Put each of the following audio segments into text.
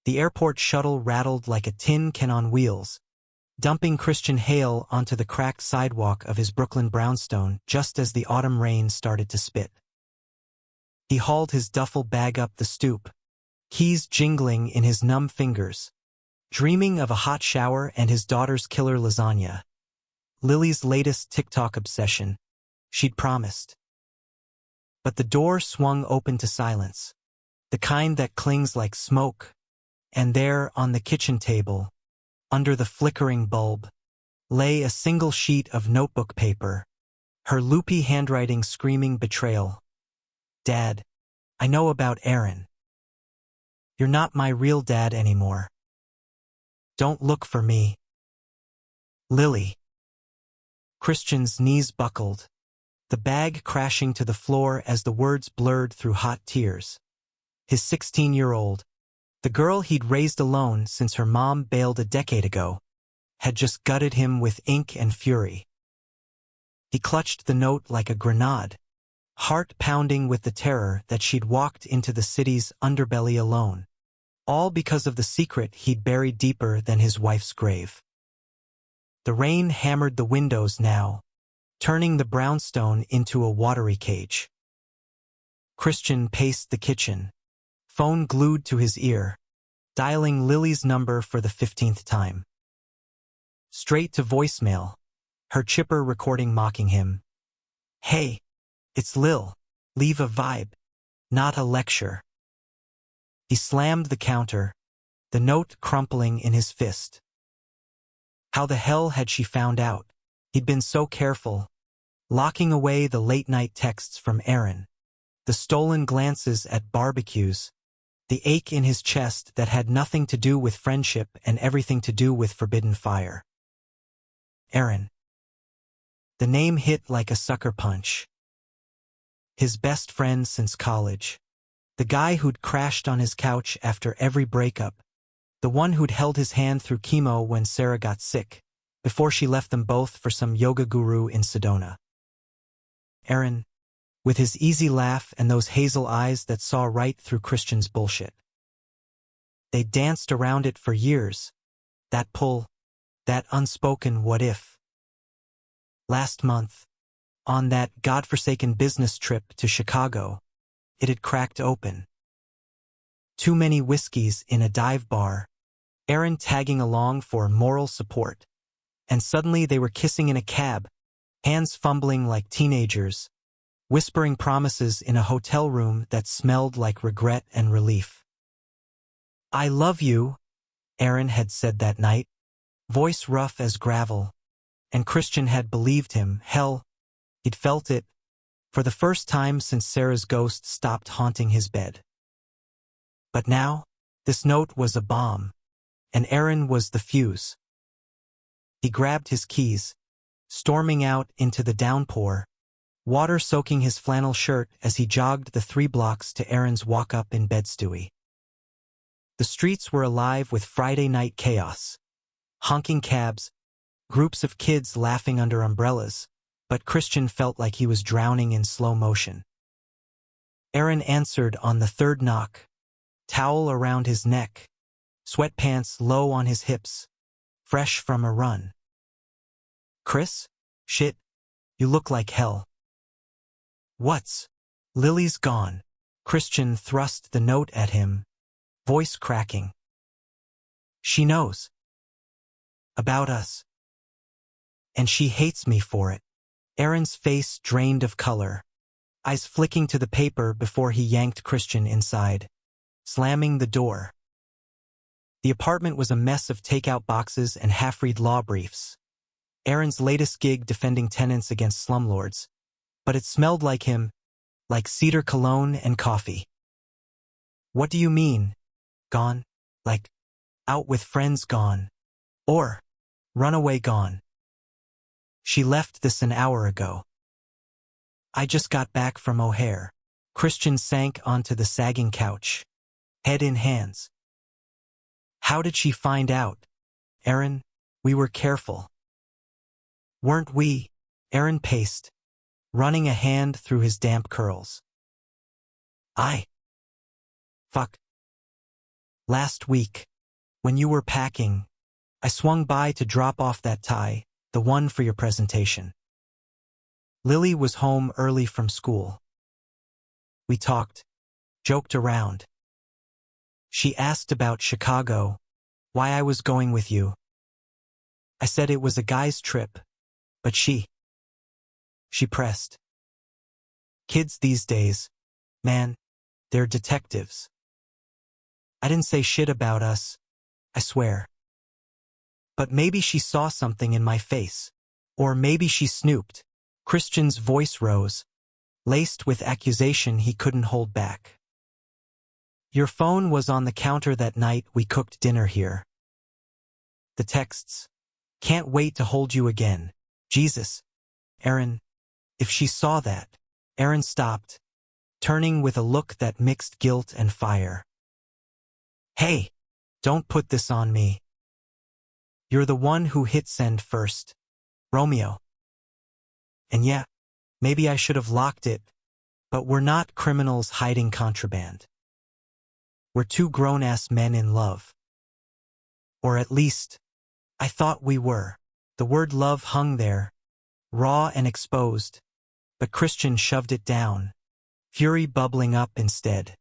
The airport shuttle rattled like a tin can on wheels, dumping Christian Hale onto the cracked sidewalk of his Brooklyn brownstone just as the autumn rain started to spit. He hauled his duffel bag up the stoop, keys jingling in his numb fingers, dreaming of a hot shower and his daughter's killer lasagna. Lily's latest TikTok obsession, she'd promised. But the door swung open to silence, the kind that clings like smoke, and there on the kitchen table, under the flickering bulb, lay a single sheet of notebook paper, her loopy handwriting screaming betrayal. Dad, I know about Aaron. You're not my real dad anymore. Don't look for me. Lily. Christian's knees buckled, the bag crashing to the floor as the words blurred through hot tears. His 16-year-old, the girl he'd raised alone since her mom bailed a decade ago, had just gutted him with ink and fury. He clutched the note like a grenade, heart pounding with the terror that she'd walked into the city's underbelly alone, all because of the secret he'd buried deeper than his wife's grave. The rain hammered the windows now, turning the brownstone into a watery cage. Christian paced the kitchen, phone glued to his ear, dialing Lily's number for the 15th time. Straight to voicemail, her chipper recording mocking him. Hey, it's Lil. Leave a vibe, not a lecture. He slammed the counter, the note crumpling in his fist. How the hell had she found out? He'd been so careful, locking away the late-night texts from Aaron, the stolen glances at barbecues, the ache in his chest that had nothing to do with friendship and everything to do with forbidden fire. Aaron. The name hit like a sucker punch. His best friend since college. The guy who'd crashed on his couch after every breakup. The one who'd held his hand through chemo when Sarah got sick, before she left them both for some yoga guru in Sedona. Aaron, with his easy laugh and those hazel eyes that saw right through Christian's bullshit. They danced around it for years, that pull, that unspoken what if. Last month, on that godforsaken business trip to Chicago, it had cracked open. Too many whiskeys in a dive bar, Aaron tagging along for moral support, and suddenly they were kissing in a cab, hands fumbling like teenagers, whispering promises in a hotel room that smelled like regret and relief. I love you, Aaron had said that night, voice rough as gravel, and Christian had believed him. Hell, he'd felt it, for the first time since Sarah's ghost stopped haunting his bed. But now, this note was a bomb, and Aaron was the fuse. He grabbed his keys, storming out into the downpour, water soaking his flannel shirt as he jogged the 3 blocks to Aaron's walk-up in Bed-Stuy. The streets were alive with Friday night chaos. Honking cabs, groups of kids laughing under umbrellas, but Christian felt like he was drowning in slow motion. Aaron answered on the 3rd knock, towel around his neck, sweatpants low on his hips, fresh from a run. Chris? Shit, you look like hell. What's? Lily's gone. Christian thrust the note at him, voice cracking. She knows. About us. And she hates me for it. Aaron's face drained of color, eyes flicking to the paper before he yanked Christian inside, slamming the door. The apartment was a mess of takeout boxes and half-read law briefs. Aaron's latest gig defending tenants against slumlords, but it smelled like him, like cedar cologne and coffee. What do you mean? Gone? Like, out with friends gone? Or, runaway gone? She left this an hour ago. I just got back from O'Hare. Christian sank onto the sagging couch, head in hands. How did she find out? Aaron, we were careful. Weren't we? Aaron paced, running a hand through his damp curls. Fuck. Last week, when you were packing, I swung by to drop off that tie, the one for your presentation. Lily was home early from school. We talked, joked around. She asked about Chicago, why I was going with you. I said it was a guy's trip, but she pressed. Kids these days, man, they're detectives. I didn't say shit about us, I swear. But maybe she saw something in my face. Or maybe she snooped. Christian's voice rose, laced with accusation he couldn't hold back. Your phone was on the counter that night we cooked dinner here. The texts. Can't wait to hold you again. Jesus. Aaron. If she saw that. Aaron stopped, turning with a look that mixed guilt and fire. Hey, don't put this on me. You're the one who hit send first. Romeo. And yeah, maybe I should have locked it, but we're not criminals hiding contraband. We're two grown-ass men in love. Or at least, I thought we were. The word love hung there, raw and exposed, but Christian shoved it down, fury bubbling up instead.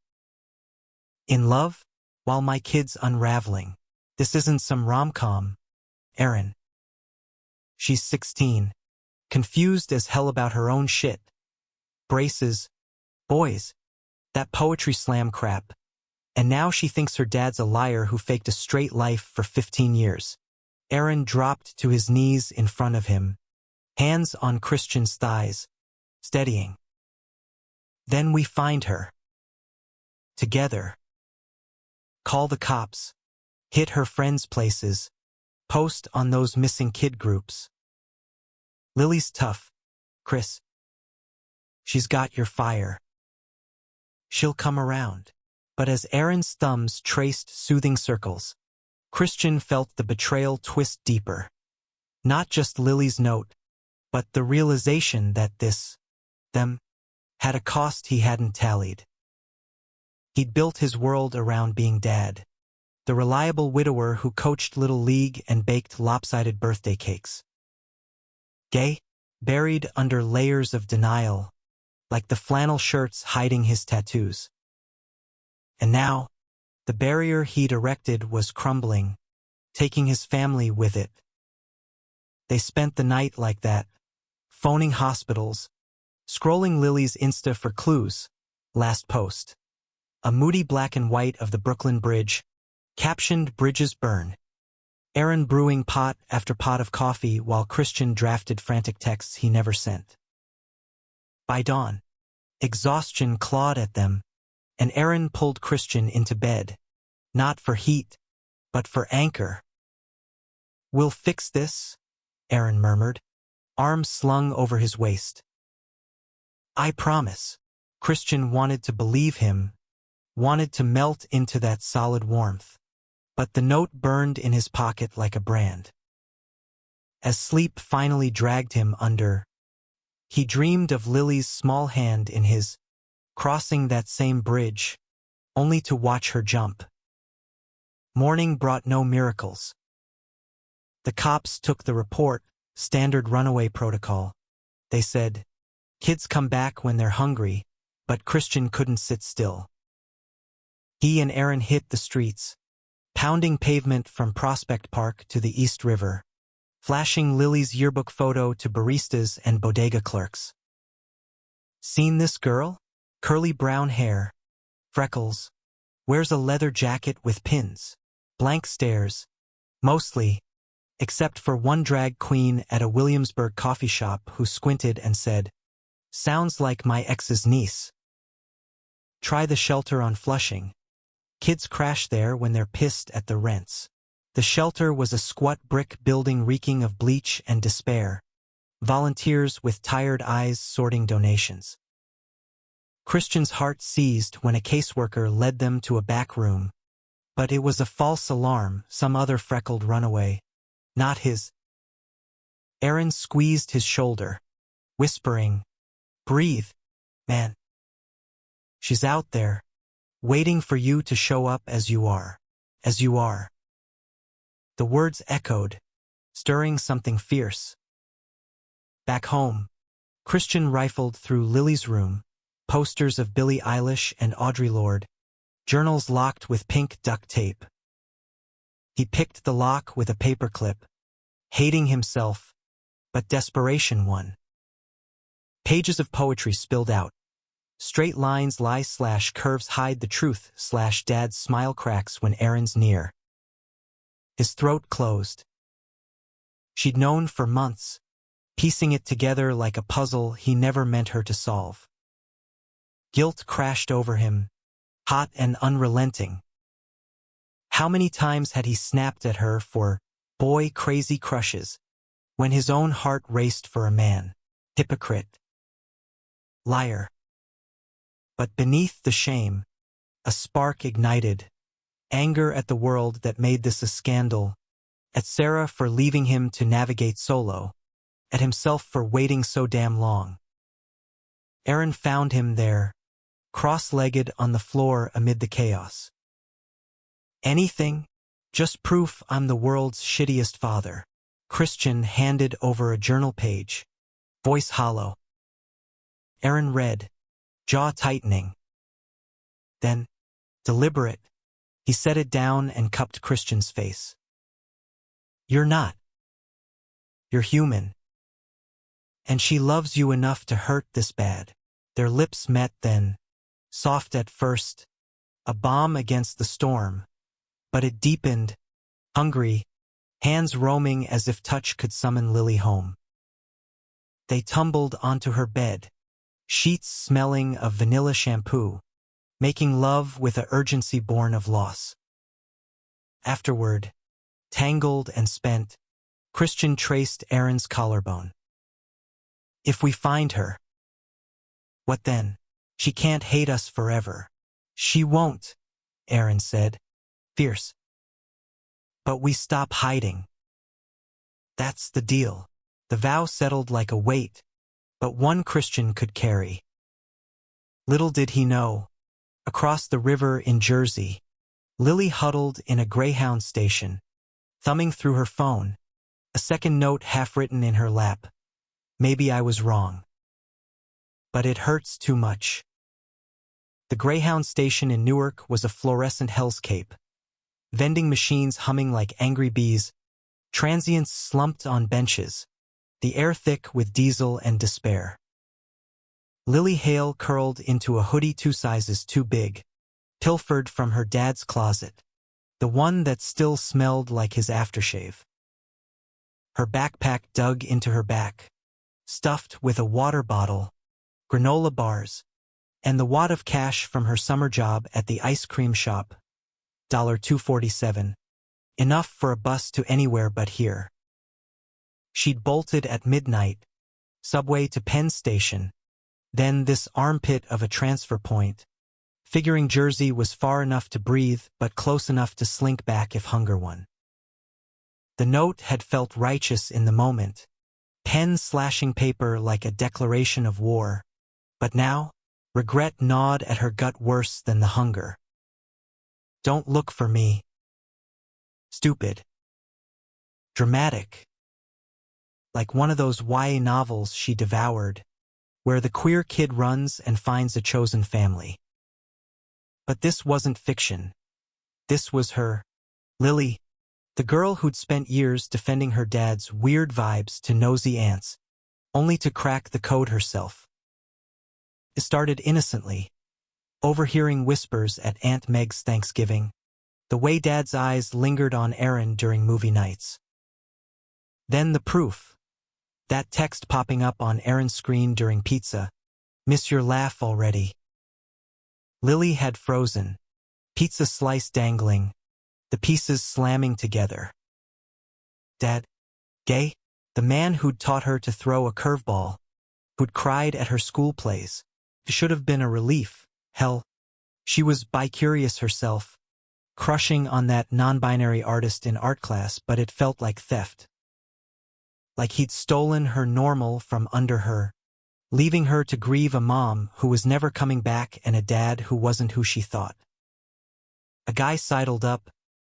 In love? While my kid's unraveling. This isn't some rom-com. Aaron. She's 16, confused as hell about her own shit. Braces, boys, that poetry slam crap. And now she thinks her dad's a liar who faked a straight life for 15 years. Aaron dropped to his knees in front of him, hands on Christian's thighs, steadying. Then we find her. Together. Call the cops. Hit her friends' places. Post on those missing kid groups. Lily's tough, Chris. She's got your fire. She'll come around. But as Aaron's thumbs traced soothing circles, Christian felt the betrayal twist deeper. Not just Lily's note, but the realization that them, had a cost he hadn't tallied. He'd built his world around being dad, the reliable widower who coached Little League and baked lopsided birthday cakes. Gay, buried under layers of denial, like the flannel shirts hiding his tattoos. And now, the barrier he'd erected was crumbling, taking his family with it. They spent the night like that, phoning hospitals, scrolling Lily's Insta for clues. Last post. A moody black and white of the Brooklyn Bridge, captioned Bridges Burn. Aaron brewing pot after pot of coffee while Christian drafted frantic texts he never sent. By dawn, exhaustion clawed at them, and Aaron pulled Christian into bed, not for heat, but for anchor. We'll fix this, Aaron murmured, arms slung over his waist. I promise. Christian wanted to believe him, wanted to melt into that solid warmth. But the note burned in his pocket like a brand. As sleep finally dragged him under, he dreamed of Lily's small hand in his, crossing that same bridge, only to watch her jump. Morning brought no miracles. The cops took the report, standard runaway protocol. They said, kids come back when they're hungry, but Christian couldn't sit still. He and Aaron hit the streets, pounding pavement from Prospect Park to the East River, flashing Lily's yearbook photo to baristas and bodega clerks. Seen this girl? Curly brown hair, freckles, wears a leather jacket with pins, blank stares, mostly, except for one drag queen at a Williamsburg coffee shop who squinted and said, sounds like my ex's niece. Try the shelter on Flushing. Kids crash there when they're pissed at the rents. The shelter was a squat brick building reeking of bleach and despair. Volunteers with tired eyes sorting donations. Christian's heart seized when a caseworker led them to a back room. But it was a false alarm, some other freckled runaway. Not his. Aaron squeezed his shoulder, whispering, breathe, man. She's out there, waiting for you to show up as you are. as you are." The words echoed, stirring something fierce. Back home, Christian rifled through Lily's room, posters of Billie Eilish and Audre Lorde, journals locked with pink duct tape. He picked the lock with a paperclip, hating himself, but desperation won. Pages of poetry spilled out. Straight lines lie/curves hide the truth/dad's smile cracks when Aaron's near. His throat closed. She'd known for months, piecing it together like a puzzle he never meant her to solve. Guilt crashed over him, hot and unrelenting. How many times had he snapped at her for boy-crazy crushes, when his own heart raced for a man? Hypocrite. Liar. But beneath the shame, a spark ignited. Anger at the world that made this a scandal, at Sarah for leaving him to navigate solo, at himself for waiting so damn long. Aaron found him there, cross-legged on the floor amid the chaos. "Anything? Just proof I'm the world's shittiest father." Christian handed over a journal page, voice hollow. Aaron read, jaw tightening. Then, deliberate, he set it down and cupped Christian's face. "You're not. You're human. And she loves you enough to hurt this bad." Their lips met then, soft at first, a balm against the storm, but it deepened, hungry, hands roaming as if touch could summon Lily home. They tumbled onto her bed, sheets smelling of vanilla shampoo, making love with a urgency born of loss. Afterward, tangled and spent, Christian traced Aaron's collarbone. "If we find her, what then? She can't hate us forever." "She won't," Aaron said, fierce. "But we stop hiding. That's the deal." The vow settled like a weight, but one Christian could carry. Little did he know, across the river in Jersey, Lily huddled in a Greyhound station, thumbing through her phone, a second note half-written in her lap. "Maybe I was wrong. But it hurts too much." The Greyhound station in Newark was a fluorescent hellscape. Vending machines humming like angry bees, transients slumped on benches, the air thick with diesel and despair. Lily Hale curled into a hoodie 2 sizes too big, pilfered from her dad's closet, the one that still smelled like his aftershave. Her backpack dug into her back, stuffed with a water bottle, granola bars, and the wad of cash from her summer job at the ice cream shop, $2.47, enough for a bus to anywhere but here. She'd bolted at midnight, subway to Penn Station, then this armpit of a transfer point, figuring Jersey was far enough to breathe but close enough to slink back if hunger won. The note had felt righteous in the moment, pen slashing paper like a declaration of war, but now, regret gnawed at her gut worse than the hunger. "Don't look for me." Stupid. Dramatic. Like one of those YA novels she devoured, where the queer kid runs and finds a chosen family. But this wasn't fiction. This was her, Lily, the girl who'd spent years defending her dad's weird vibes to nosy aunts, only to crack the code herself. It started innocently, overhearing whispers at Aunt Meg's Thanksgiving, the way Dad's eyes lingered on Aaron during movie nights. Then the proof, that text popping up on Aaron's screen during pizza, "Miss your laugh already." Lily had frozen, pizza slice dangling, the pieces slamming together. Dad? Gay? The man who'd taught her to throw a curveball, who'd cried at her school plays, should have been a relief. Hell, she was bi-curious herself, crushing on that non-binary artist in art class, but it felt like theft. Like he'd stolen her normal from under her, leaving her to grieve a mom who was never coming back and a dad who wasn't who she thought. A guy sidled up,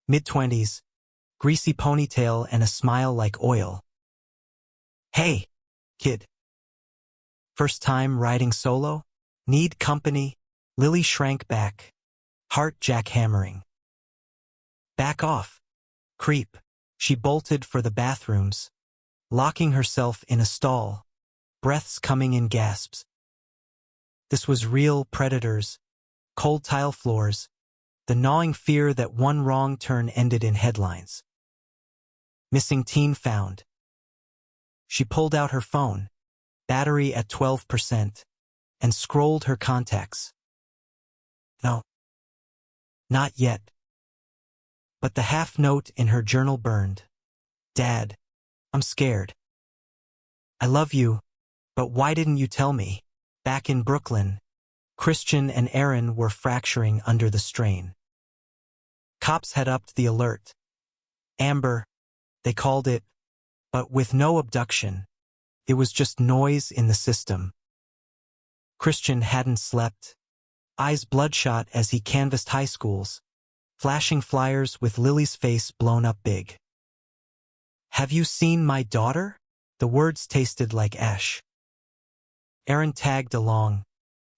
mid-20s, greasy ponytail and a smile like oil. Hey, kid. First time riding solo? Need company? Lily shrank back, heart jackhammering. Back off, creep. She bolted for the bathrooms, locking herself in a stall, breaths coming in gasps. This was real predators, cold tile floors, the gnawing fear that one wrong turn ended in headlines. Missing teen found. She pulled out her phone, battery at 12%, and scrolled her contacts. No. Not yet. But the half note in her journal burned. Dad, I'm scared. I love you, but why didn't you tell me? Back in Brooklyn, Christian and Aaron were fracturing under the strain. Cops had upped the alert. Amber, they called it, but with no abduction. It was just noise in the system. Christian hadn't slept, eyes bloodshot as he canvassed high schools, flashing flyers with Lily's face blown up big. Have you seen my daughter? The words tasted like ash. Aaron tagged along,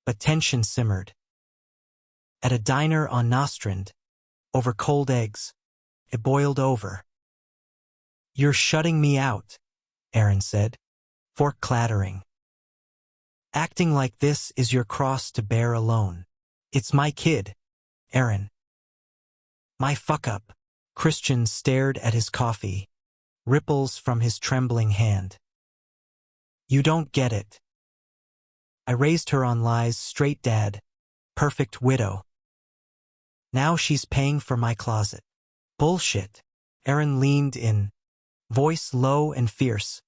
but tension simmered. At a diner on Nostrand, over cold eggs, it boiled over. You're shutting me out, Aaron said, fork clattering. Acting like this is your cross to bear alone. It's my kid, Aaron. My fuck-up. Christian stared at his coffee, ripples from his trembling hand. You don't get it. I raised her on lies, straight dad, perfect widow. Now she's paying for my closet. Bullshit. Aaron leaned in, voice low and fierce,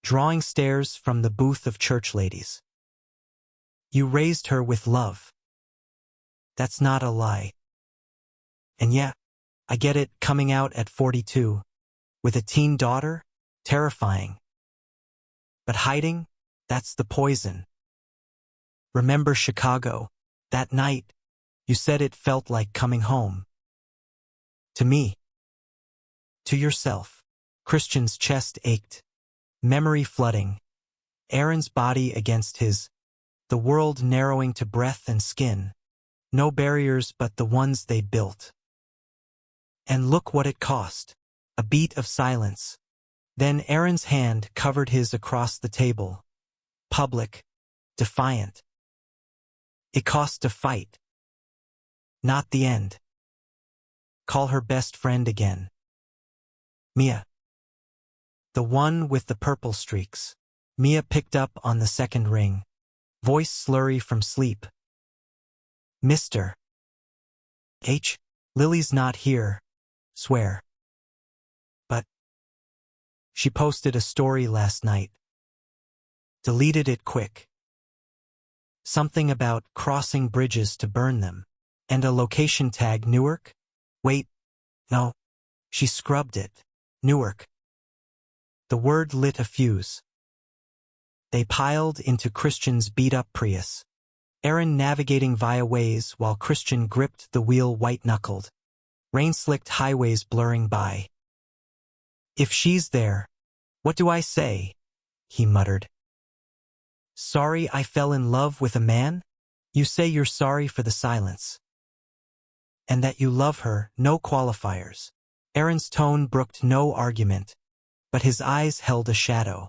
drawing stares from the booth of church ladies. You raised her with love. That's not a lie. And yeah, I get it, coming out at 42, with a teen daughter, terrifying. But hiding, that's the poison. Remember Chicago, that night, you said it felt like coming home. To me. To yourself. Christian's chest ached, memory flooding, Aaron's body against his, the world narrowing to breath and skin, no barriers but the ones they built. And look what it cost, a beat of silence. Then Aaron's hand covered his across the table, public, defiant. It cost a fight. Not the end. Call her best friend again. Mia. The one with the purple streaks. Mia picked up on the second ring, voice slurry from sleep. Mr. H. Lily's not here, swear. But she posted a story last night. Deleted it quick. Something about crossing bridges to burn them. And a location tag, Newark? Wait, no. She scrubbed it. Newark. The word lit a fuse. They piled into Christian's beat-up Prius. Aaron navigating via Waze while Christian gripped the wheel white-knuckled. Rain-slicked highways blurring by. If she's there, what do I say? He muttered. Sorry I fell in love with a man? You say you're sorry for the silence. And that you love her, no qualifiers. Aaron's tone brooked no argument, but his eyes held a shadow.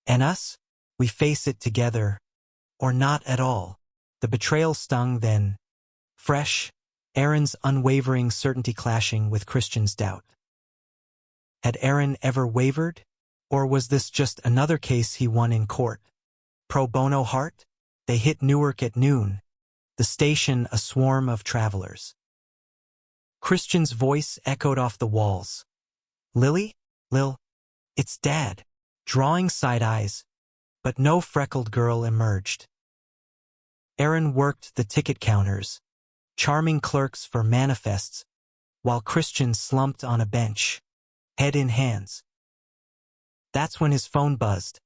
And us? We face it together, or not at all. The betrayal stung then. Fresh, Aaron's unwavering certainty clashing with Christian's doubt. Had Aaron ever wavered? Or was this just another case he won in court? Pro bono heart? They hit Newark at noon, the station a swarm of travelers. Christian's voice echoed off the walls. Lily? Lil? It's Dad. Drawing side eyes, but no freckled girl emerged. Aaron worked the ticket counters, charming clerks for manifests, while Christian slumped on a bench, head in hands. That's when his phone buzzed,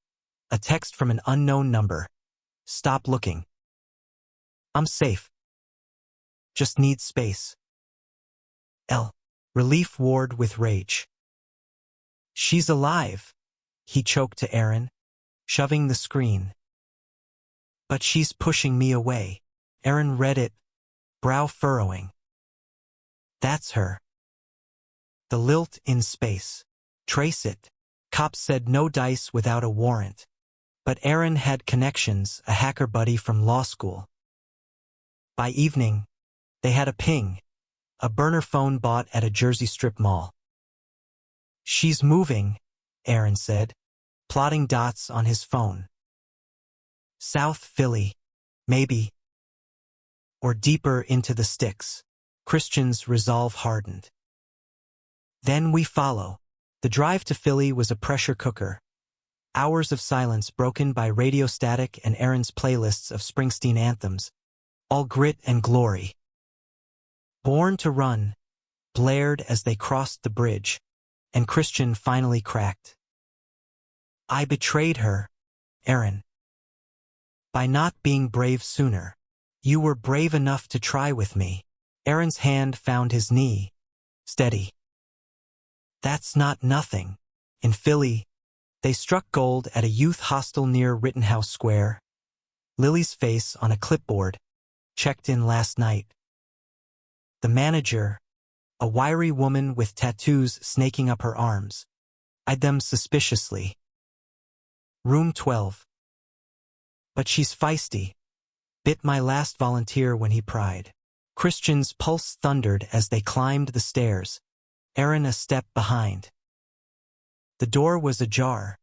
a text from an unknown number. Stop looking. I'm safe. Just need space. L. Relief warred with rage. "She's alive," he choked to Aaron, shoving the screen. "But she's pushing me away." Aaron read it, brow furrowing. "That's her. The lilt in space. Trace it." Cops said no dice without a warrant. But Aaron had connections, a hacker buddy from law school. By evening, they had a ping, a burner phone bought at a Jersey Strip mall. "She's moving," Aaron said, plotting dots on his phone. "South Philly, maybe. Or deeper into the sticks." Christian's resolve hardened. "Then we follow." The drive to Philly was a pressure cooker. Hours of silence broken by radio static and Aaron's playlists of Springsteen anthems, all grit and glory. "Born to Run" blared as they crossed the bridge, and Christian finally cracked. "I betrayed her, Aaron. By not being brave sooner. You were brave enough to try with me." Aaron's hand found his knee. "Steady. That's not nothing." In Philly, they struck gold at a youth hostel near Rittenhouse Square. Lily's face on a clipboard. "Checked in last night." The manager, a wiry woman with tattoos snaking up her arms, eyed them suspiciously. "Room 12. But she's feisty. Bit my last volunteer when he pried." Christian's pulse thundered as they climbed the stairs, Aaron a step behind. The door was ajar,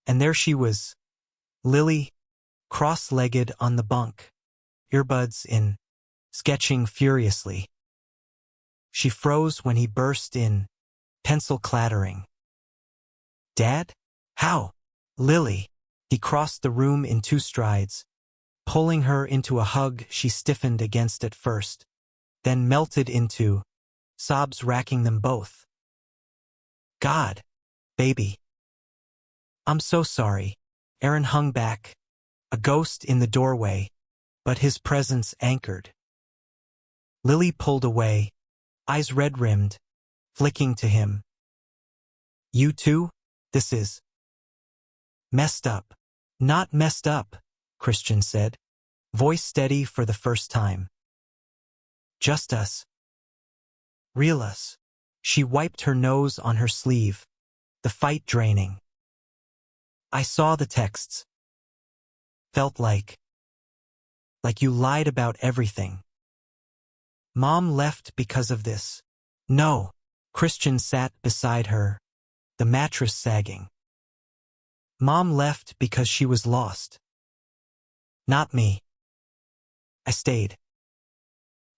and there she was, Lily, cross-legged on the bunk, earbuds in, sketching furiously. She froze when he burst in, pencil clattering. "Dad? How?" "Lily." He crossed the room in 2 strides, pulling her into a hug she stiffened against at first, then melted into, sobs racking them both. "God, baby. I'm so sorry." Aaron hung back, a ghost in the doorway, but his presence anchored. Lily pulled away, eyes red-rimmed, flicking to him. "You too? This is messed up." "Not messed up," Christian said, voice steady for the first time. "Just us. Real us." She wiped her nose on her sleeve, the fight draining. "I saw the texts. Felt like you lied about everything. Mom left because of this." "No." Christian sat beside her, the mattress sagging. "Mom left because she was lost. Not me. I stayed.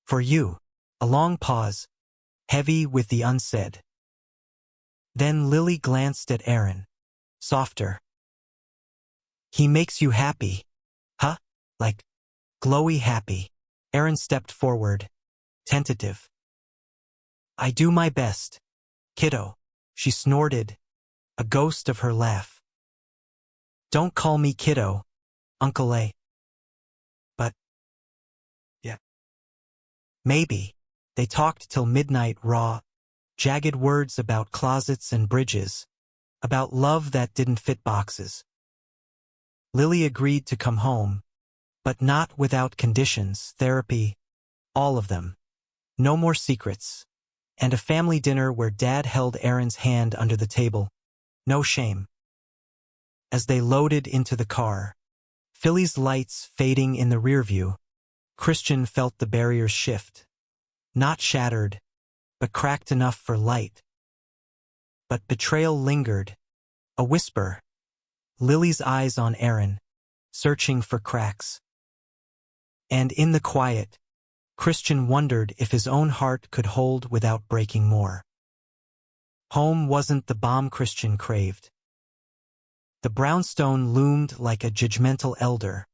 For you." A long pause, heavy with the unsaid. Then Lily glanced at Aaron, softer. "He makes you happy, huh? Like, glowy happy." Aaron stepped forward, tentative. "I do my best, kiddo," she snorted, a ghost of her laugh. "Don't call me kiddo, Uncle A." "But yeah. Maybe." They talked till midnight raw, jagged words about closets and bridges, about love that didn't fit boxes. Lily agreed to come home, but not without conditions, therapy, all of them. No more secrets. And a family dinner where Dad held Aaron's hand under the table. No shame. As they loaded into the car, Philly's lights fading in the rearview, Christian felt the barriers shift. Not shattered, but cracked enough for light. But betrayal lingered. A whisper. Lily's eyes on Aaron, searching for cracks. And in the quiet, Christian wondered if his own heart could hold without breaking more. Home wasn't the bomb Christian craved. The brownstone loomed like a judgmental elder,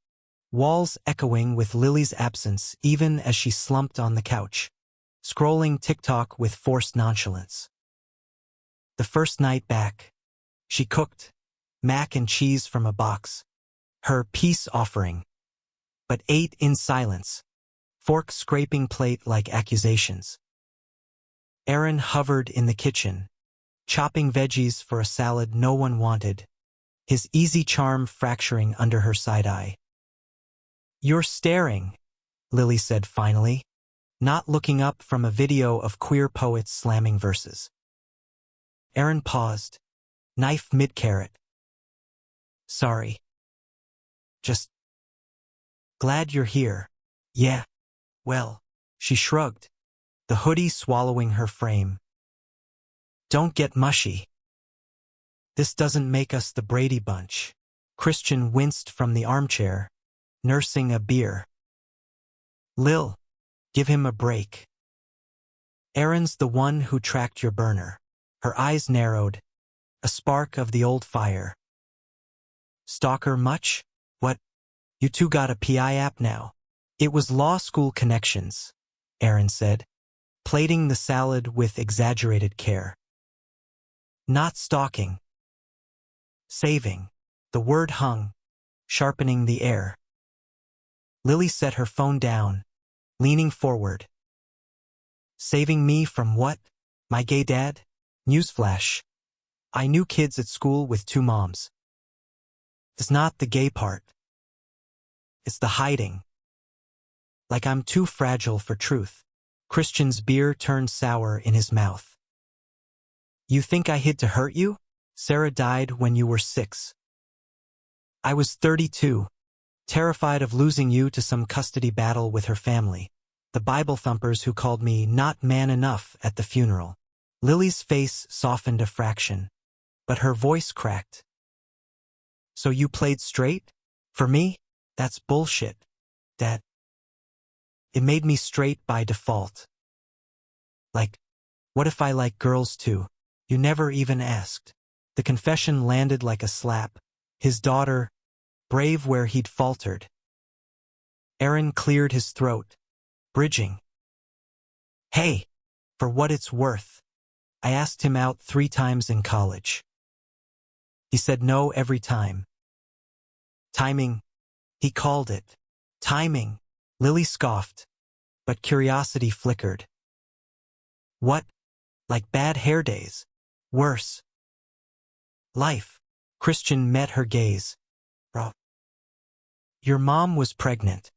walls echoing with Lily's absence even as she slumped on the couch, scrolling TikTok with forced nonchalance. The first night back, she cooked mac and cheese from a box, her peace offering, but ate in silence, fork scraping plate like accusations. Aaron hovered in the kitchen, chopping veggies for a salad no one wanted, his easy charm fracturing under her side eye. "You're staring," Lily said finally, not looking up from a video of queer poets slamming verses. Aaron paused, knife mid-carrot. "Sorry. Just glad you're here." "Yeah. Well," she shrugged, the hoodie swallowing her frame. "Don't get mushy. This doesn't make us the Brady Bunch." Christian winced from the armchair, nursing a beer. "Lil, give him a break. Aaron's the one who tracked your burner." Her eyes narrowed, a spark of the old fire. "Stalker much? What, you two got a PI app now?" "It was law school connections," Aaron said, plating the salad with exaggerated care. "Not stalking. Saving." The word hung, sharpening the air. Lily set her phone down, leaning forward. "Saving me from what? My gay dad?" Newsflash. I knew kids at school with 2 moms. It's not the gay part. It's the hiding. Like I'm too fragile for truth. Christian's beer turned sour in his mouth. "You think I hid to hurt you? Sarah died when you were 6. I was 32, terrified of losing you to some custody battle with her family. The Bible thumpers who called me not man enough at the funeral." Lily's face softened a fraction, but her voice cracked. "So you played straight? For me? That's bullshit, Dad. It made me straight by default. Like, what if I like girls too? You never even asked." The confession landed like a slap, his daughter, brave where he'd faltered. Aaron cleared his throat, bridging. "Hey, for what it's worth, I asked him out 3 times in college. He said no every time. Timing, he called it. Timing." Lily scoffed, but curiosity flickered. "What? Like bad hair days? Worse?" "Life." Christian met her gaze. "Bro, your mom was pregnant.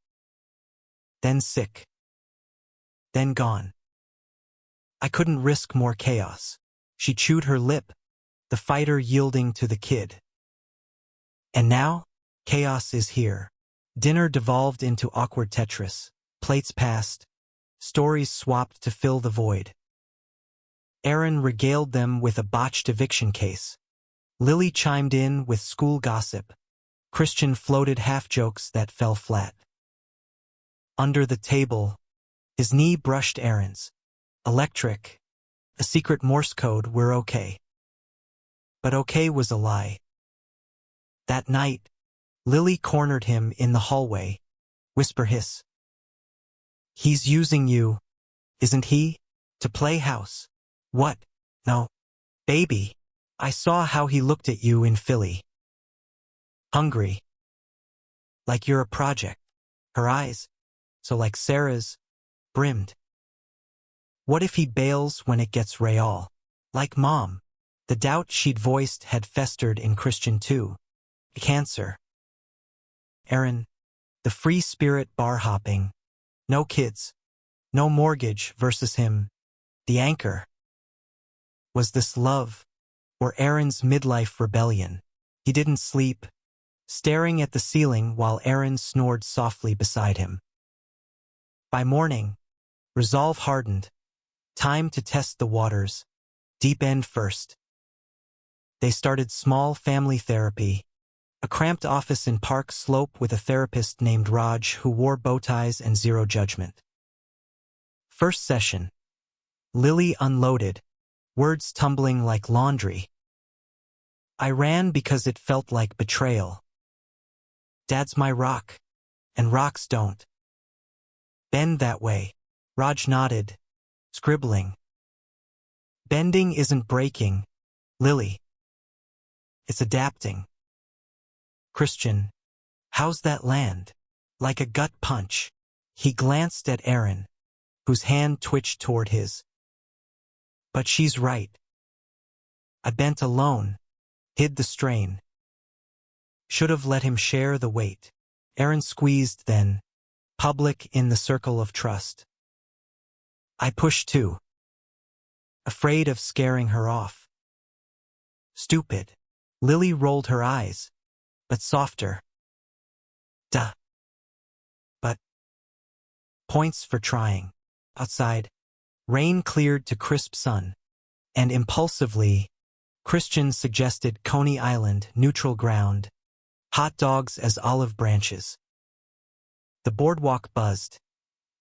Then sick. Then gone. I couldn't risk more chaos." She chewed her lip, the fighter yielding to the kid. "And now, chaos is here." Dinner devolved into awkward Tetris. Plates passed, stories swapped to fill the void. Aaron regaled them with a botched eviction case. Lily chimed in with school gossip. Christian floated half-jokes that fell flat. Under the table, his knee brushed Aaron's. Electric. A secret Morse code, "We're okay." But okay was a lie. That night, Lily cornered him in the hallway. Whisper hiss. "He's using you, isn't he? To play house." "What? No. Baby. I saw how he looked at you in Philly. Hungry. Like you're a project." Her eyes, so like Sarah's, brimmed. "What if he bails when it gets real? Like Mom?" The doubt she'd voiced had festered in Christian too. Cancer. Aaron, the free spirit bar hopping. No kids. No mortgage versus him. The anchor. Was this love, or Aaron's midlife rebellion? He didn't sleep, staring at the ceiling while Aaron snored softly beside him. By morning, resolve hardened. Time to test the waters. Deep end first. They started small family therapy, a cramped office in Park Slope with a therapist named Raj who wore bow ties and zero judgment. First session. Lily unloaded, words tumbling like laundry. "I ran because it felt like betrayal. Dad's my rock, and rocks don't bend that way." Raj nodded, scribbling. "Bending isn't breaking, Lily. It's adapting." Christian, how's that land? Like a gut punch. He glanced at Aaron, whose hand twitched toward his. But she's right. I bent alone, hid the strain. Should have let him share the weight. Aaron squeezed then, public in the circle of trust. I pushed too, afraid of scaring her off. Stupid. Lily rolled her eyes, but softer. Duh. But points for trying. Outside, rain cleared to crisp sun, and impulsively, Christian suggested Coney Island, neutral ground, hot dogs as olive branches. The boardwalk buzzed,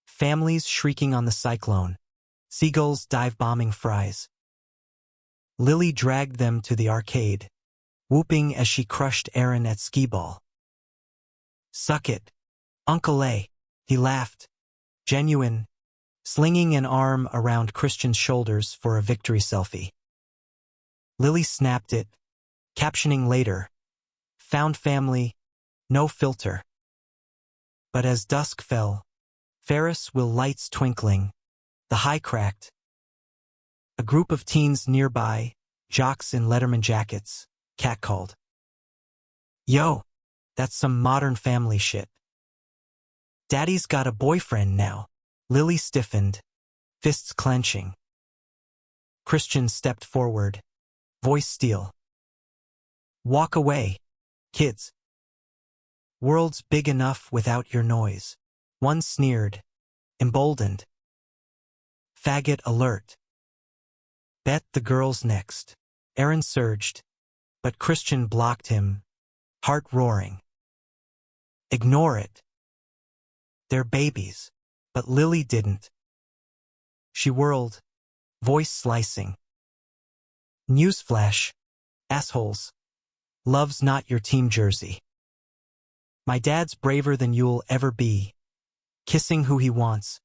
families shrieking on the cyclone, seagulls dive-bombing fries. Lily dragged them to the arcade, whooping as she crushed Aaron at skee-ball. Suck it, Uncle A, he laughed, genuine, slinging an arm around Christian's shoulders for a victory selfie. Lily snapped it, captioning later, found family, no filter. But as dusk fell, Ferris wheel lights twinkling, the high cracked. A group of teens nearby, jocks in Letterman jackets, catcalled. Yo, that's some Modern Family shit. Daddy's got a boyfriend now. Lily stiffened, fists clenching. Christian stepped forward, voice steel. Walk away, kids. World's big enough without your noise. One sneered, emboldened. Faggot alert. Bet the girl's next. Aaron surged, but Christian blocked him, heart roaring. Ignore it. They're babies. But Lily didn't. She whirled, voice slicing. Newsflash, assholes. Love's not your team jersey. My dad's braver than you'll ever be. Kissing who he wants,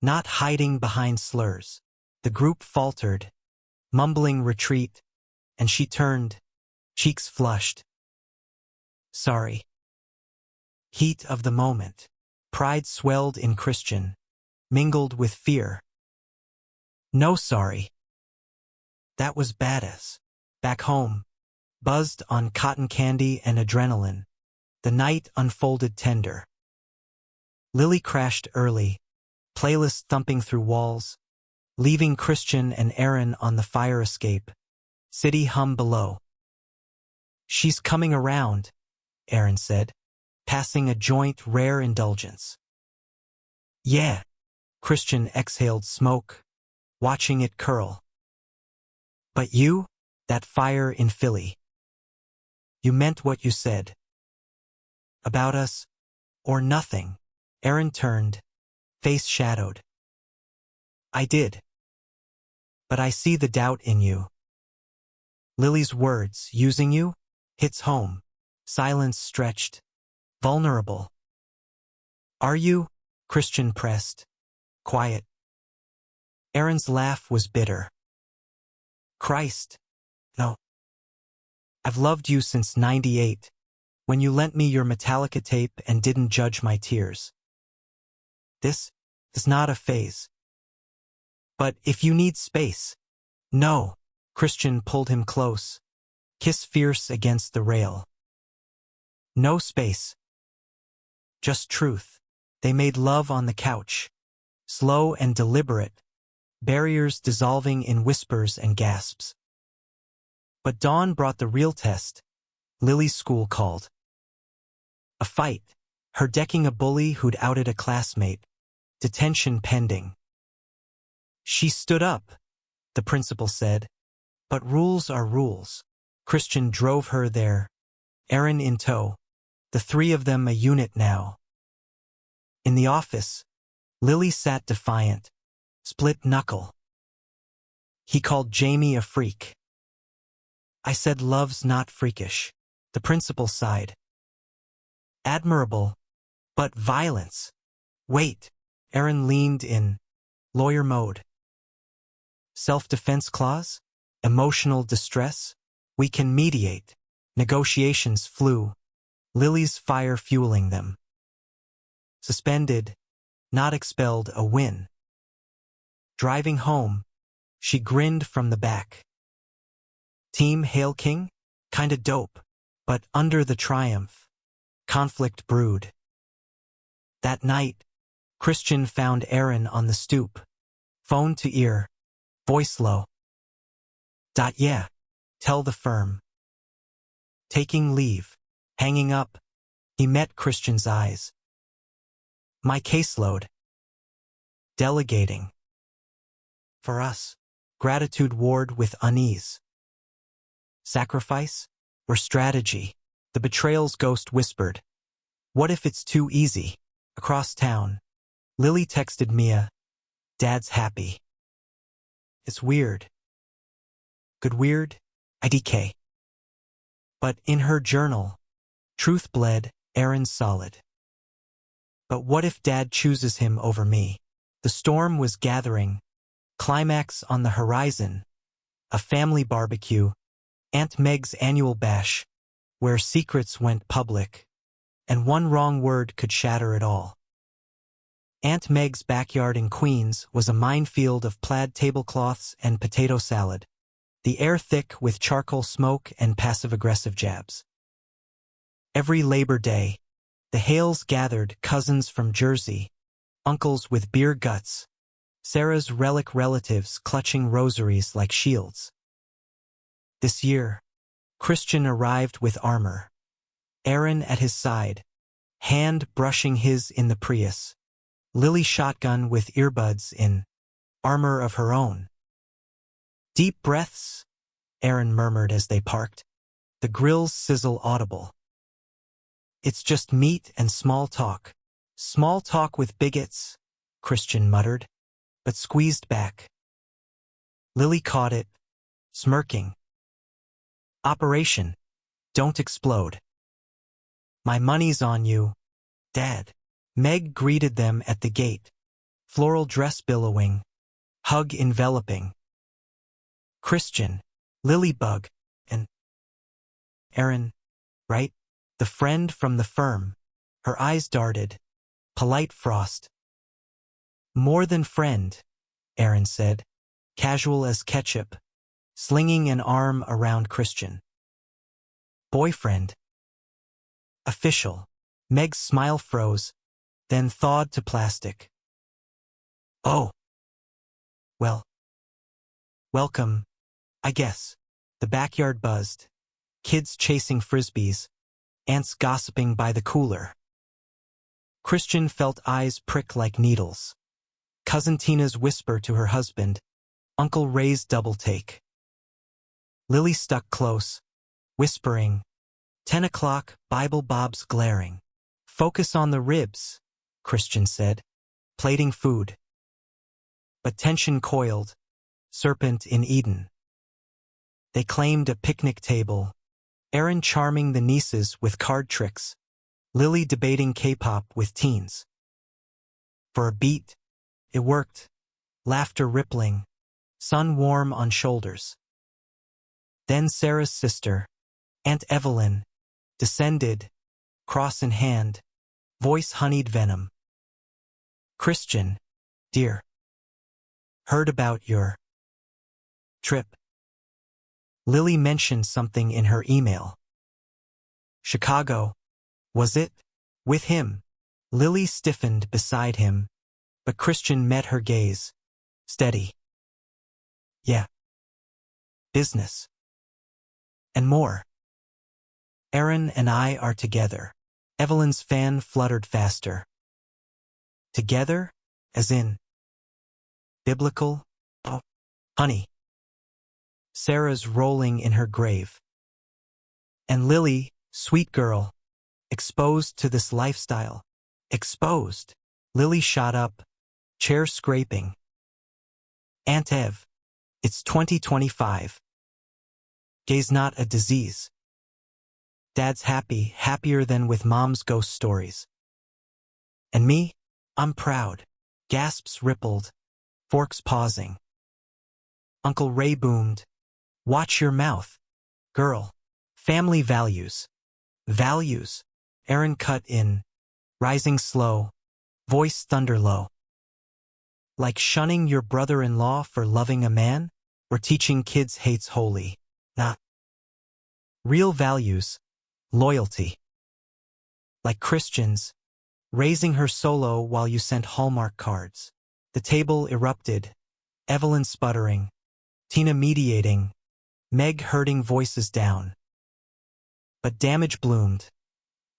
not hiding behind slurs. The group faltered, mumbling retreat, and she turned, cheeks flushed. Sorry. Heat of the moment. Pride swelled in Christian, mingled with fear. No sorry. That was badass. Back home, buzzed on cotton candy and adrenaline, the night unfolded tender. Lily crashed early, playlist thumping through walls, leaving Christian and Aaron on the fire escape, city hum below. She's coming around, Aaron said, passing a joint rare indulgence. Yeah, Christian exhaled smoke, watching it curl. But you, that fire in Philly. You meant what you said. About us, or nothing. Aaron turned, face shadowed. I did. But I see the doubt in you. Lily's words, using you, hits home, silence stretched, vulnerable. Are you? Christian pressed, quiet. Aaron's laugh was bitter. Christ, no. I've loved you since '98, when you lent me your Metallica tape and didn't judge my tears. This is not a phase. But if you need space, no. Christian pulled him close, kiss fierce against the rail. No space. Just truth. They made love on the couch, slow and deliberate, barriers dissolving in whispers and gasps. But dawn brought the real test. Lily's school called. A fight, her decking a bully who'd outed a classmate, detention pending. She stood up, the principal said, but rules are rules. Christian drove her there, Aaron in tow, the three of them a unit now. In the office, Lily sat defiant, split knuckle. He called Jamie a freak. I said love's not freakish. The principal sighed. Admirable, but violence. Wait, Aaron leaned in, lawyer mode. Self-defense clause? Emotional distress? We can mediate. Negotiations flew, Lily's fire fueling them. Suspended, not expelled, a win. Driving home, She grinned from the back. Team Hail King? Kinda dope. But under the triumph, conflict brewed. That night, Christian found Aaron on the stoop. Phone to ear, voice low. Yeah, tell the firm. Taking leave, hanging up, he met Christian's eyes. My caseload. Delegating. For us, gratitude warred with unease. Sacrifice or strategy? The betrayal's ghost whispered. What if it's too easy? Across town, Lily texted Mia, Dad's happy. It's weird. Good weird? IDK. But in her journal, truth bled, Aaron's solid. But what if Dad chooses him over me? The storm was gathering, climax on the horizon, a family barbecue, Aunt Meg's annual bash, where secrets went public, and one wrong word could shatter it all. Aunt Meg's backyard in Queens was a minefield of plaid tablecloths and potato salad, the air thick with charcoal smoke and passive-aggressive jabs. Every Labor Day, the Hales gathered, cousins from Jersey, uncles with beer guts, Sarah's relic relatives clutching rosaries like shields. This year, Christian arrived with armor. Aaron at his side, hand brushing his in the Prius. Lily shotgun with earbuds in, armor of her own. Deep breaths, Aaron murmured as they parked, the grill's sizzle audible. It's just meat and small talk. Small talk with bigots, Christian muttered, but squeezed back. Lily caught it, smirking. Operation, don't explode. My money's on you, Dad. Meg greeted them at the gate, floral dress billowing, hug enveloping. Christian, Lilybug, and Aaron, right? The friend from the firm. Her eyes darted, polite frost. More than friend, Aaron said, casual as ketchup, slinging an arm around Christian. Boyfriend. Official. Meg's smile froze, then thawed to plastic. Oh. Well. Welcome, I guess. The backyard buzzed. Kids chasing frisbees. Aunts gossiping by the cooler. Christian felt eyes prick like needles. Cousin Tina's whisper to her husband. Uncle Ray's double take. Lily stuck close, whispering. 10 o'clock, Bible Bob's glaring. Focus on the ribs, Christian said, plating food. But tension coiled, serpent in Eden. They claimed a picnic table, Aaron charming the nieces with card tricks, Lily debating K-pop with teens. For a beat, it worked, laughter rippling, sun warm on shoulders. Then Sarah's sister, Aunt Evelyn, descended, cross in hand, voice honeyed venom. Christian, dear. Heard about your trip. Lily mentioned something in her email. Chicago, was it? With him. Lily stiffened beside him, but Christian met her gaze, steady. Yeah. Business. And more. Aaron and I are together. Evelyn's fan fluttered faster. Together? As in? Biblical? Oh, honey. Sarah's rolling in her grave. And Lily, sweet girl, exposed to this lifestyle. Exposed. Lily shot up, chair scraping. Aunt Ev, it's 2025. Gay's not a disease. Dad's happy, happier than with Mom's ghost stories. And me? I'm proud. Gasps rippled, forks pausing. Uncle Ray boomed. Watch your mouth. Girl. Family values. Values. Aaron cut in, rising slow, voice thunder low. Like shunning your brother-in-law for loving a man? Or teaching kids hate's holy? Not real values, loyalty. Like Christians, raising her solo while you sent Hallmark cards. The table erupted, Evelyn sputtering, Tina mediating, Meg herding voices down. But damage bloomed.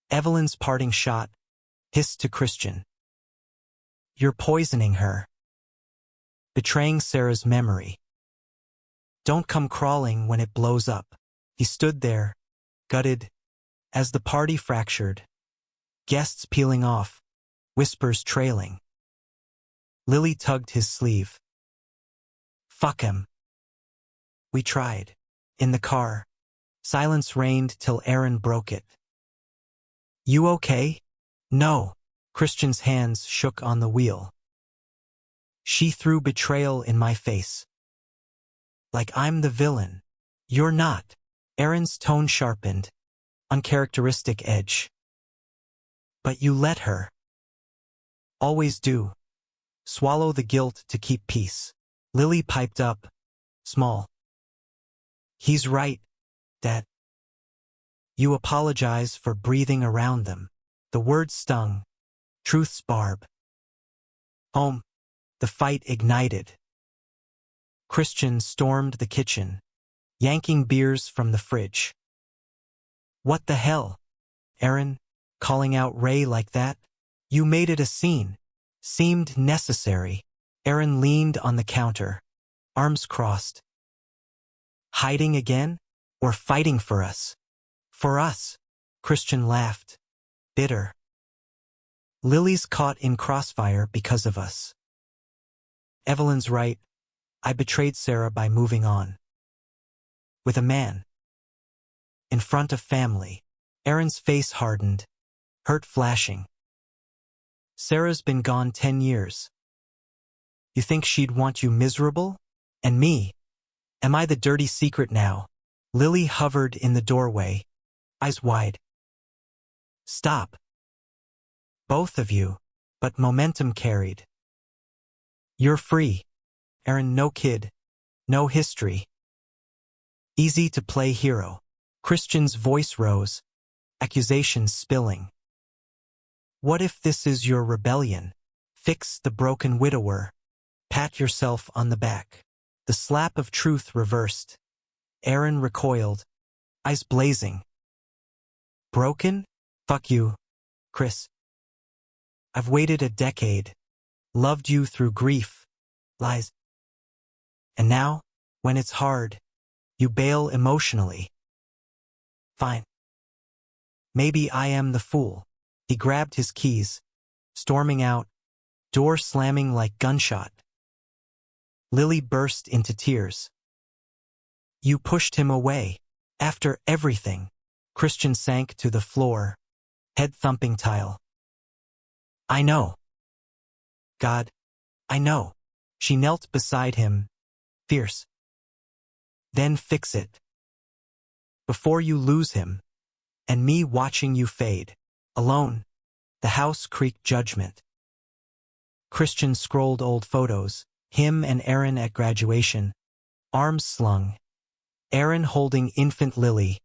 Evelyn's parting shot hissed to Christian. You're poisoning her. Betraying Sarah's memory. Don't come crawling when it blows up. He stood there, gutted, as the party fractured. Guests peeling off, whispers trailing. Lily tugged his sleeve. Fuck him. We tried. In the car, silence reigned till Aaron broke it. You okay? No. Christian's hands shook on the wheel. She threw betrayal in my face. Like I'm the villain. You're not. Aaron's tone sharpened, uncharacteristic edge. But you let her. Always do. Swallow the guilt to keep peace. Lily piped up, small. He's right, Dad. You apologize for breathing around them. The word stung. Truth's barb. Home. The fight ignited. Christian stormed the kitchen, yanking beers from the fridge. What the hell? Aaron, calling out Ray like that? You made it a scene. Seemed necessary. Aaron leaned on the counter, arms crossed. Hiding again? Or fighting for us? For us. Christian laughed, bitter. Lily's caught in crossfire because of us. Evelyn's right. I betrayed Sarah by moving on. With a man. In front of family. Aaron's face hardened, hurt flashing. Sarah's been gone 10 years. You think she'd want you miserable? And me? Am I the dirty secret now? Lily hovered in the doorway, eyes wide. Stop. Both of you. But momentum carried. You're free. Aaron, no kid. No history. Easy to play hero. Christian's voice rose, accusations spilling. What if this is your rebellion? Fix the broken widower. Pat yourself on the back. The slap of truth reversed. Aaron recoiled, eyes blazing. Broken? Fuck you, Chris. I've waited a decade, loved you through grief, lies. And now, when it's hard, you bail emotionally. Fine. Maybe I am the fool. He grabbed his keys, storming out, door slamming like gunshot. Lily burst into tears. You pushed him away. After everything. Christian sank to the floor, head thumping tile. I know. God, I know. She knelt beside him, fierce. Then fix it. Before you lose him, and me watching you fade. Alone. The house creaked judgment. Christian scrolled old photos, him and Aaron at graduation, arms slung. Aaron holding infant Lily,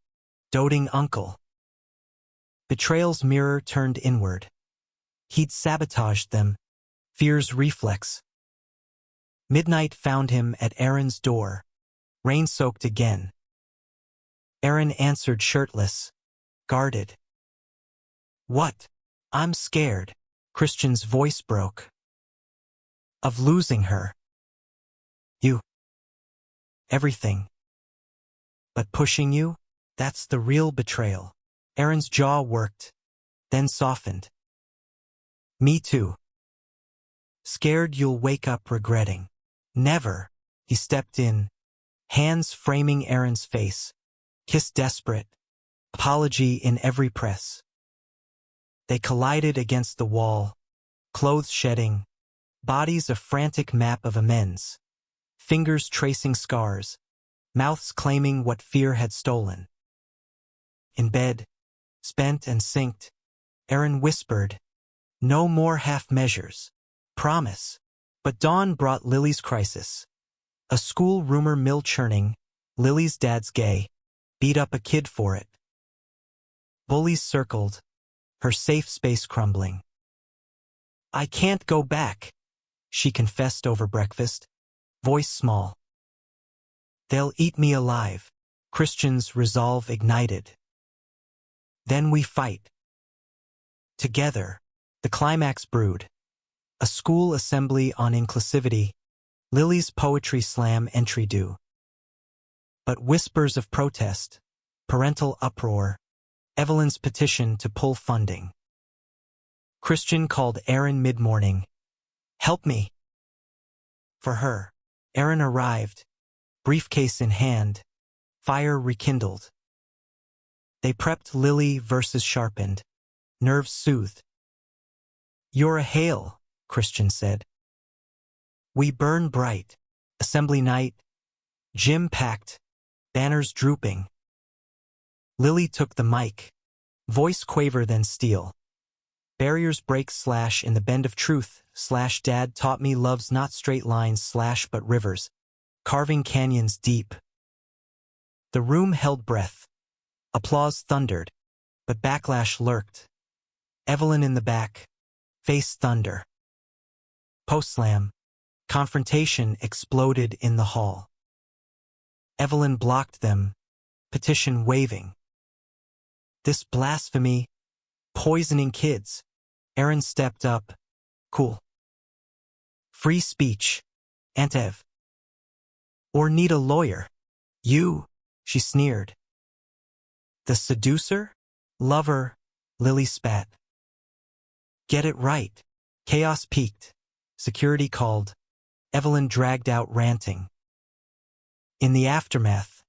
doting uncle. Betrayal's mirror turned inward. He'd sabotaged them, fear's reflex. Midnight found him at Aaron's door, rain-soaked again. Aaron answered shirtless, guarded. What? I'm scared. Christian's voice broke. Of losing her. You. Everything. But pushing you? That's the real betrayal. Aaron's jaw worked, then softened. Me too. Scared you'll wake up regretting. Never. He stepped in, hands framing Aaron's face, kiss desperate, apology in every press. They collided against the wall, clothes shedding, bodies a frantic map of amends, fingers tracing scars, mouths claiming what fear had stolen. In bed, spent and synced, Aaron whispered, no more half measures. Promise. But dawn brought Lily's crisis. A school rumor mill churning, Lily's dad's gay, beat up a kid for it. Bullies circled, her safe space crumbling. I can't go back, she confessed over breakfast, voice small. They'll eat me alive, Christian's resolve ignited. Then we fight. Together, the climax brewed. A school assembly on inclusivity, Lily's poetry slam entry due. But whispers of protest, parental uproar, Evelyn's petition to pull funding. Christian called Aaron mid-morning. Help me. For her, Aaron arrived, briefcase in hand, fire rekindled. They prepped Lily verses sharpened, nerves soothed. You're a Hale, Christian said. We burn bright, assembly night, gym packed, banners drooping. Lily took the mic, voice quaver then steel. Barriers break / in the bend of truth / dad taught me love's not straight lines / but rivers, carving canyons deep. The room held breath. Applause thundered, but backlash lurked. Evelyn in the back, face thunder. Post-slam, confrontation exploded in the hall. Evelyn blocked them, petition waving. This blasphemy, poisoning kids. Aaron stepped up, cool. Free speech, Aunt Ev. Or need a lawyer. You, she sneered. The seducer? Lover, Lily spat. Get it right. Chaos peaked. Security called. Evelyn dragged out ranting. In the aftermath,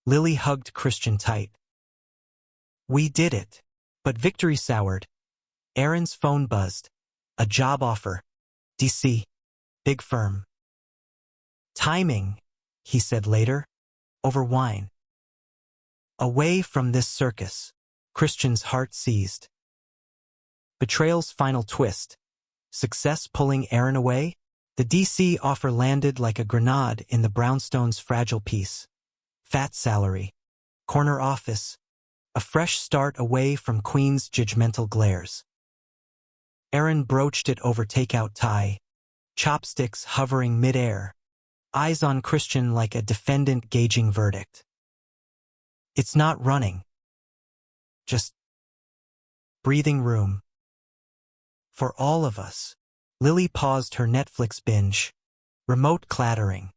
Lily hugged Christian tight. We did it. But victory soured. Aaron's phone buzzed. A job offer. DC. Big firm. Timing, he said later, over wine. Away from this circus, Christian's heart seized. Betrayal's final twist. Success pulling Aaron away? The DC offer landed like a grenade in the brownstone's fragile piece. Fat salary. Corner office. A fresh start away from Queen's judgmental glares. Aaron broached it over takeout tie. Chopsticks hovering midair. Eyes on Christian like a defendant gauging verdict. It's not running. Just breathing room. For all of us. Lily paused her Netflix binge. Remote clattering.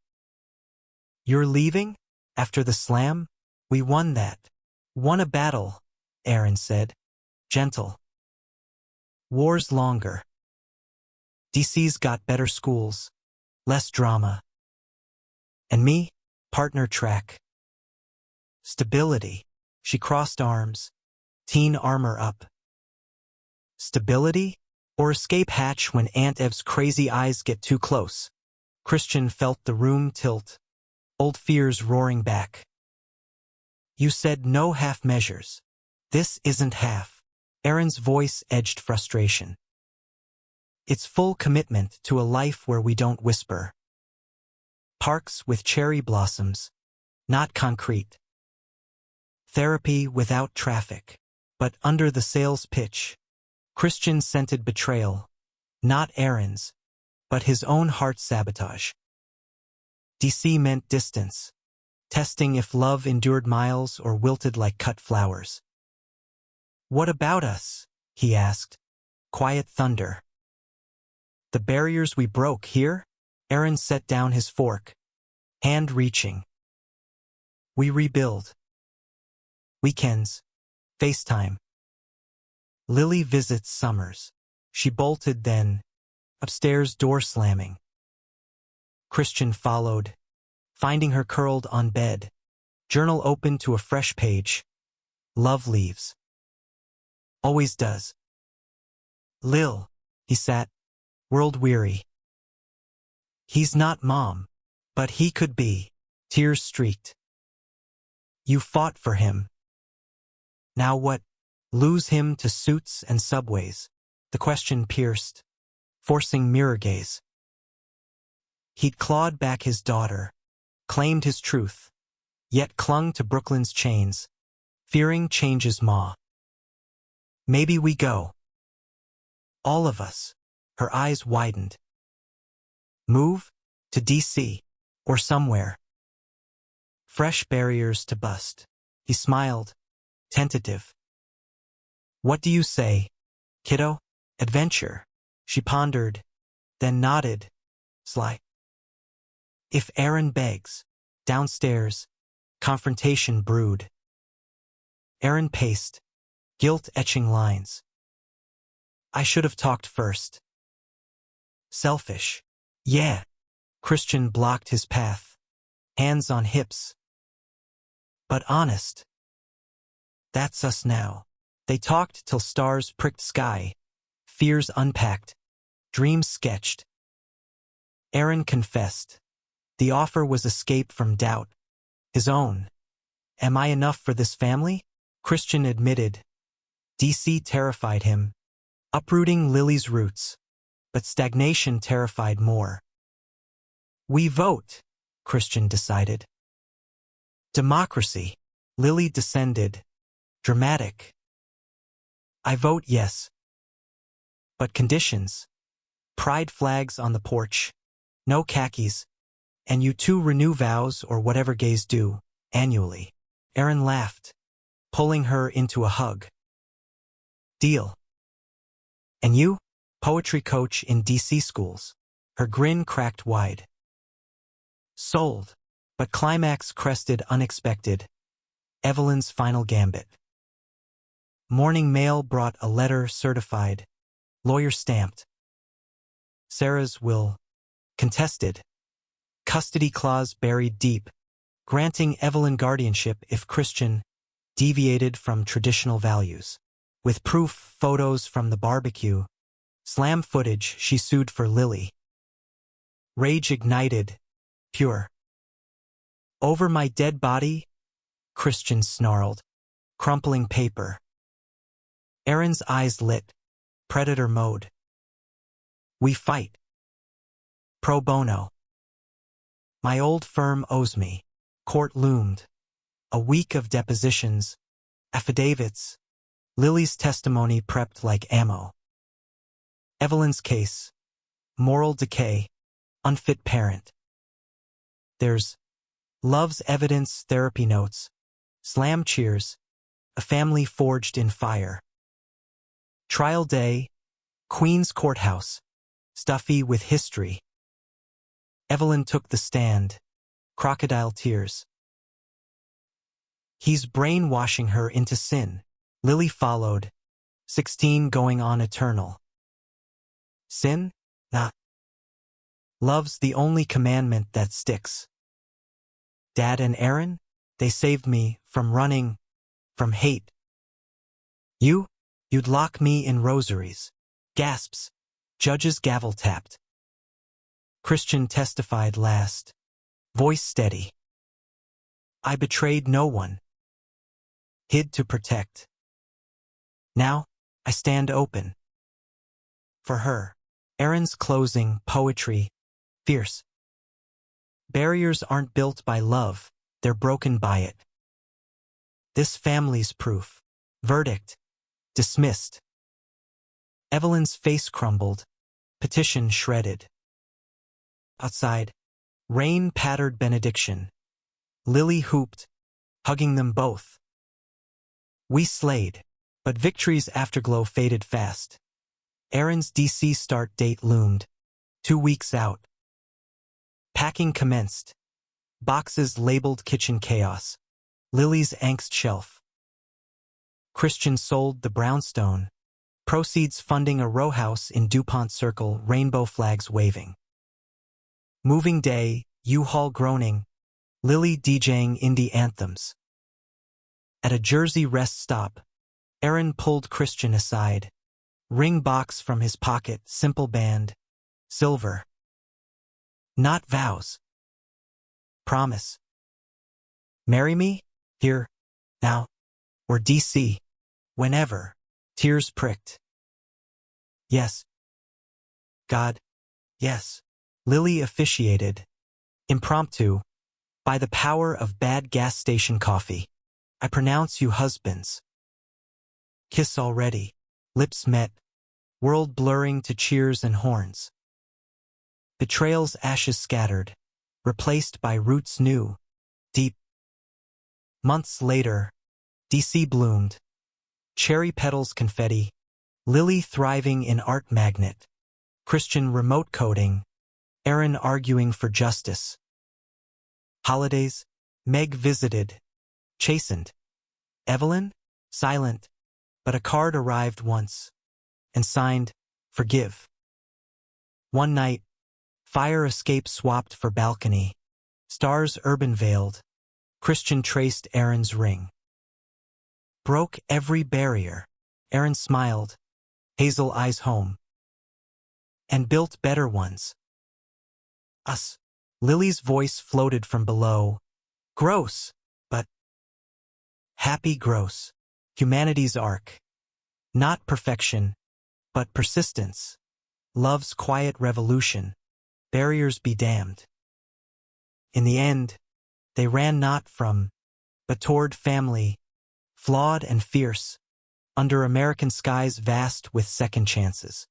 You're leaving? After the slam? We won that. Won a battle, Aaron said. Gentle. War's longer. DC's got better schools. Less drama. And me? Partner track. Stability. She crossed arms. Teen armor up. Stability? Or escape hatch when Aunt Ev's crazy eyes get too close. Christian felt the room tilt. Old fears roaring back. You said no half measures. This isn't half. Aaron's voice edged frustration. It's full commitment to a life where we don't whisper. Parks with cherry blossoms. Not concrete. Therapy without traffic. But under the sales pitch, Christian scented betrayal. Not Aaron's, but his own heart sabotage. DC meant distance. Testing if love endured miles or wilted like cut flowers. What about us? He asked. Quiet thunder. The barriers we broke here? Aaron set down his fork. Hand reaching. We rebuild. Weekends. FaceTime. Lily visits Summers. She bolted then. Upstairs door slamming. Christian followed. Finding her curled on bed. Journal open to a fresh page. Love leaves. Always does. Lil, he sat, world-weary. He's not mom, but he could be. Tears streaked. You fought for him. Now what? Lose him to suits and subways. The question pierced, forcing mirror gaze. He'd clawed back his daughter, claimed his truth, yet clung to Brooklyn's chains, fearing change's maw. Maybe we go. All of us. Her eyes widened. Move? To DC. Or somewhere. Fresh barriers to bust. He smiled, tentative. What do you say, kiddo? Adventure. She pondered, then nodded, sly. If Aaron begs. Downstairs, confrontation brewed. Aaron paced, guilt-etching lines. I should have talked first. Selfish. Yeah. Christian blocked his path, hands on hips. But honest. That's us now. They talked till stars pricked sky, fears unpacked, dreams sketched. Aaron confessed. The offer was escape from doubt. His own. Am I enough for this family? Christian admitted. DC terrified him, uprooting Lily's roots. But stagnation terrified more. We vote, Christian decided. Democracy. Lily descended. Dramatic. I vote yes. But conditions. Pride flags on the porch. No khakis. And you two renew vows or whatever gays do, annually. Aaron laughed, pulling her into a hug. Deal. And you? Poetry coach in DC schools. Her grin cracked wide. Sold. But climax crested unexpected. Evelyn's final gambit. Morning mail brought a letter certified. Lawyer stamped. Sarah's will. Contested. Custody clause buried deep, granting Evelyn guardianship if Christian deviated from traditional values. With proof photos from the barbecue, slam footage she sued for Lily. Rage ignited, pure. Over my dead body? Christian snarled, crumpling paper. Aaron's eyes lit, predator mode. We fight. Pro bono. My old firm owes me. Court loomed. A week of depositions, affidavits, Lily's testimony prepped like ammo. Evelyn's case. Moral decay. Unfit parent. There's love's evidence therapy notes. Slam cheers. A family forged in fire. Trial day. Queen's Courthouse. Stuffy with history. Evelyn took the stand. Crocodile tears. He's brainwashing her into sin. Lily followed. 16 going on eternal. Sin? Nah. Love's the only commandment that sticks. Dad and Aaron? They saved me from running, from hate. You'd lock me in rosaries. Gasps. Judge's gavel tapped. Christian testified last. Voice steady. I betrayed no one. Hid to protect. Now, I stand open. For her. Aaron's closing, poetry, fierce. Barriers aren't built by love, they're broken by it. This family's proof. Verdict. Dismissed. Evelyn's face crumbled. Petition shredded. Outside, rain pattered benediction. Lily hooped, hugging them both. We slayed, but victory's afterglow faded fast. Aaron's DC start date loomed, 2 weeks out. Packing commenced. Boxes labeled kitchen chaos. Lily's angst shelf. Christian sold the brownstone. Proceeds funding a row house in DuPont Circle, rainbow flags waving. Moving day, U-Haul groaning, Lily DJing indie anthems. At a Jersey rest stop, Aaron pulled Christian aside. Ring box from his pocket, simple band, silver. Not vows. Promise. Marry me? Here, now, or DC, whenever. Tears pricked. Yes. God, yes. Lily officiated. Impromptu. By the power of bad gas station coffee, I pronounce you husbands. Kiss already. Lips met. World blurring to cheers and horns. Betrayal's ashes scattered, replaced by roots new, deep. Months later, DC bloomed. Cherry petals confetti. Lily thriving in art magnet. Christian remote coding. Aaron arguing for justice. Holidays. Meg visited. Chastened. Evelyn? Silent. But a card arrived once. And signed, Forgive. One night, fire escape swapped for balcony. Stars urban veiled. Christian traced Aaron's ring. Broke every barrier. Aaron smiled. Hazel eyes home. And built better ones. Us. Lily's voice floated from below. Gross, but happy gross. Humanity's arc. Not perfection, but persistence. Love's quiet revolution. Barriers be damned. In the end, they ran not from, but toward family, flawed and fierce, under American skies vast with second chances.